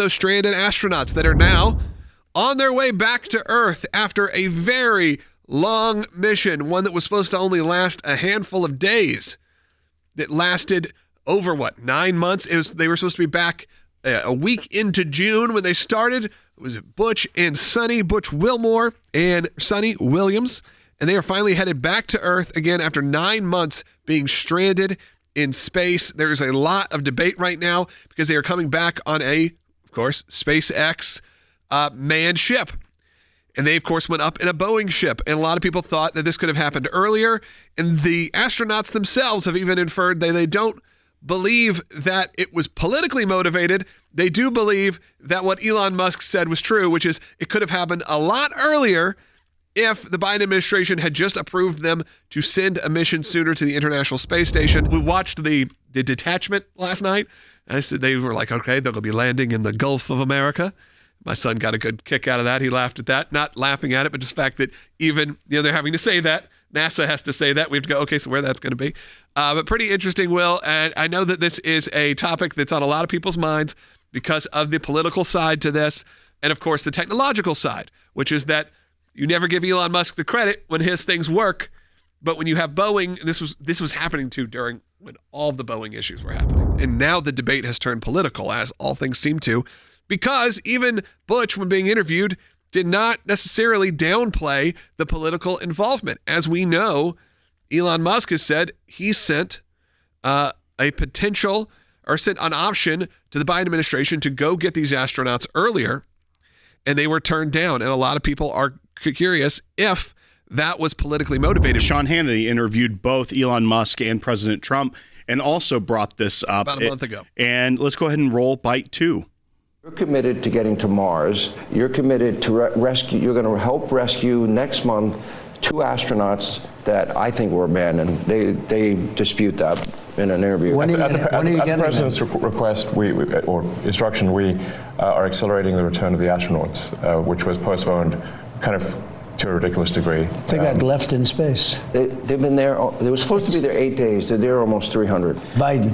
those stranded astronauts that are now on their way back to Earth after a very long mission, one that was supposed to only last a handful of days, that lasted over, 9 months? They were supposed to be back a week into June when they started. It was Butch and Suni, Butch Wilmore and Suni Williams, and they are finally headed back to Earth again after 9 months being stranded in space. There's a lot of debate right now because they are coming back on of course, SpaceX manned ship. And they, of course, went up in a Boeing ship. And a lot of people thought that this could have happened earlier. And the astronauts themselves have even inferred that they don't believe that it was politically motivated. They do believe that what Elon Musk said was true, which is it could have happened a lot earlier if the Biden administration had just approved them to send a mission sooner to the International Space Station. We watched the detachment last night. And I said they were like, okay, they'll be landing in the Gulf of America. My son got a good kick out of that. He laughed at that, not laughing at it, but just the fact that even, they're having to say that. NASA has to say that. We have to go, okay, so where that's going to be. But pretty interesting, Will. And I know that this is a topic that's on a lot of people's minds because of the political side to this. And of course, the technological side, which is that you never give Elon Musk the credit when his things work. But when you have Boeing, this was happening too during when all of the Boeing issues were happening. And now the debate has turned political, as all things seem to. Because even Butch, when being interviewed, did not necessarily downplay the political involvement. As we know, Elon Musk has said he sent sent an option to the Biden administration to go get these astronauts earlier, and they were turned down. And a lot of people are curious if that was politically motivated. Sean Hannity interviewed both Elon Musk and President Trump and also brought this up about a month ago. And let's go ahead and roll bite 2. You're committed to getting to Mars. You're committed to rescue. You're going to help rescue next month 2 astronauts that I think were abandoned. They dispute that in an interview. At the president's request or instruction, we are accelerating the return of the astronauts, which was postponed kind of to a ridiculous degree. They got left in space. They've been there. They were supposed to be there 8 days. They're there almost 300. Biden.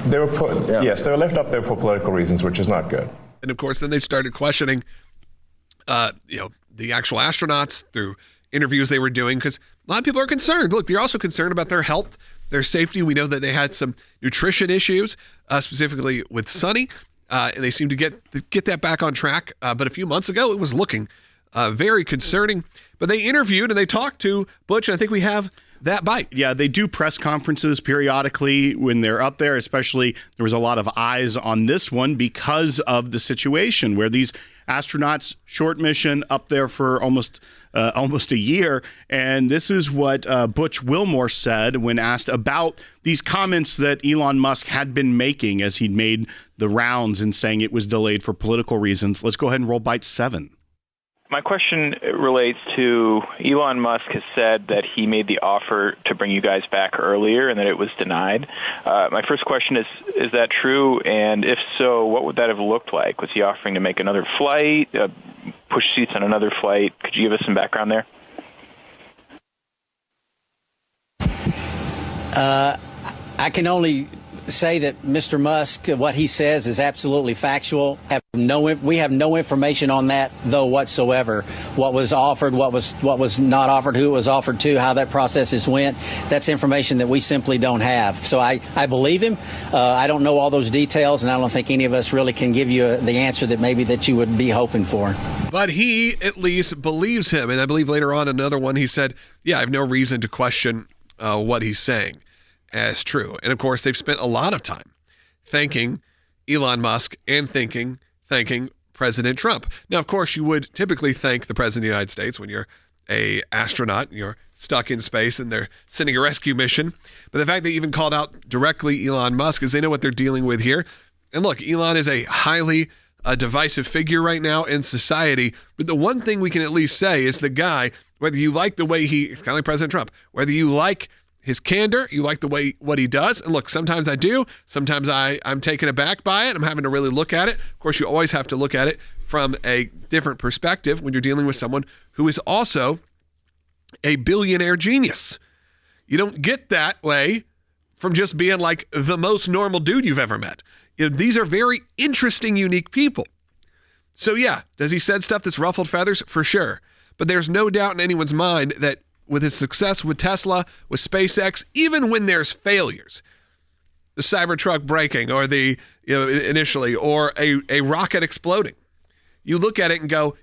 They were yes, they were left up there for political reasons, which is not good. And of course, then they started questioning, the actual astronauts through interviews they were doing, because a lot of people are concerned. Look, they're also concerned about their health, their safety. We know that they had some nutrition issues, specifically with Suni, and they seem to get that back on track. But a few months ago, it was looking very concerning. But they interviewed and they talked to Butch, and I think we have that bite. Yeah, they do press conferences periodically when they're up there, especially there was a lot of eyes on this one because of the situation where these astronauts, short mission up there for almost a year. And this is what Butch Wilmore said when asked about these comments that Elon Musk had been making as he'd made the rounds and saying it was delayed for political reasons. Let's go ahead and roll bite 7. My question relates to Elon Musk has said that he made the offer to bring you guys back earlier and that it was denied. My first question is that true? And if so, what would that have looked like? Was he offering to make another flight, push seats on another flight? Could you give us some background there? I can only say that Mr. Musk, what he says is absolutely factual. We have no information on that, though, whatsoever. What was offered, what was not offered, who it was offered to, how that processes went. That's information that we simply don't have. So I believe him. I don't know all those details, and I don't think any of us really can give you the answer that you would be hoping for. But he at least believes him. And I believe later on another one he said, yeah, I have no reason to question what he's saying as true. And of course, they've spent a lot of time thanking Elon Musk and thanking President Trump. Now, of course, you would typically thank the President of the United States when you're an astronaut, you're stuck in space and they're sending a rescue mission. But the fact they even called out directly Elon Musk is they know what they're dealing with here. And look, Elon is a highly divisive figure right now in society. But the one thing we can at least say is the guy, whether you like the way it's kind of like President Trump, whether you like his candor, you like the way what he does. And look, sometimes I do. Sometimes I'm taken aback by it. I'm having to really look at it. Of course, you always have to look at it from a different perspective when you're dealing with someone who is also a billionaire genius. You don't get that way from just being like the most normal dude you've ever met. These are very interesting, unique people. So yeah, has he said stuff that's ruffled feathers? For sure. But there's no doubt in anyone's mind that with his success with Tesla, with SpaceX, even when there's failures, the Cybertruck breaking or initially, or a rocket exploding, you look at it and go,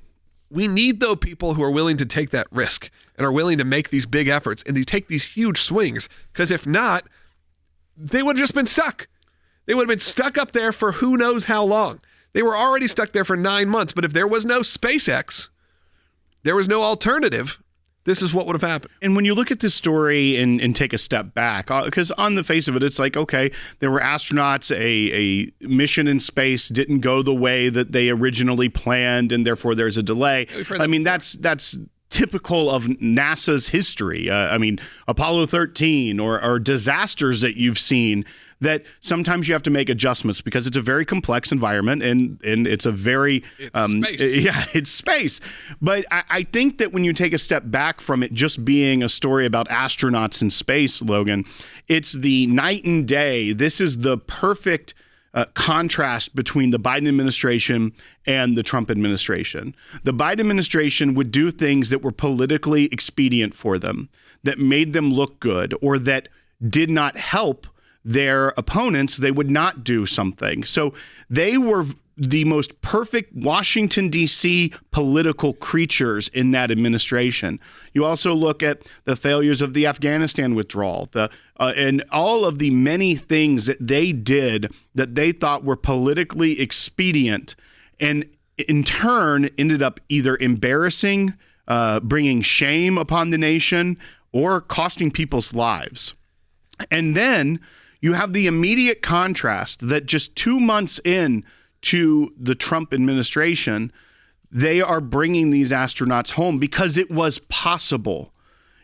we need those people who are willing to take that risk and are willing to make these big efforts and they take these huge swings. Because if not, they would have just been stuck. They would have been stuck up there for who knows how long. They were already stuck there for 9 months. But if there was no SpaceX, there was no alternative, this is what would have happened. And when you look at this story and take a step back, because on the face of it, it's like, okay, there were astronauts, a mission in space didn't go the way that they originally planned, and therefore there's a delay. I mean, that's typical of NASA's history. Apollo 13 or disasters that you've seen, that sometimes you have to make adjustments because it's a very complex environment and it's a very space. It's space. But I think that when you take a step back from it just being a story about astronauts in space, Logan, it's the night and day. This is the perfect contrast between the Biden administration and the Trump administration. The Biden administration would do things that were politically expedient for them, that made them look good, or that did not help their opponents. They would not do something. So they were the most perfect Washington, D.C. political creatures in that administration. You also look at the failures of the Afghanistan withdrawal, and all of the many things that they did that they thought were politically expedient, and in turn ended up either embarrassing, bringing shame upon the nation, or costing people's lives. And then you have the immediate contrast that just 2 months in to the Trump administration, they are bringing these astronauts home because it was possible.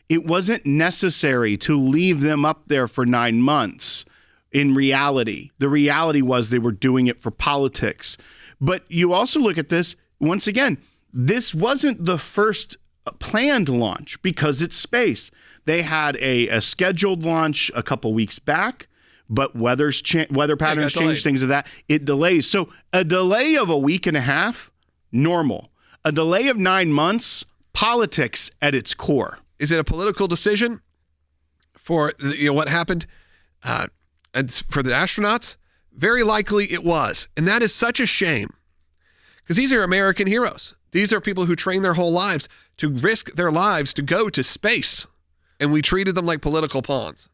It wasn't necessary to leave them up there for 9 months. In reality, the reality was they were doing it for politics. But you also look at this, once again, this wasn't the first planned launch because it's space. They had a scheduled launch a couple weeks back, but weather patterns change, things of that. It delays. So a delay of a week and a half, normal. A delay of 9 months, politics at its core. Is it a political decision for what happened and for the astronauts? Very likely it was. And that is such a shame because these are American heroes. These are people who train their whole lives to risk their lives to go to space. And we treated them like political pawns.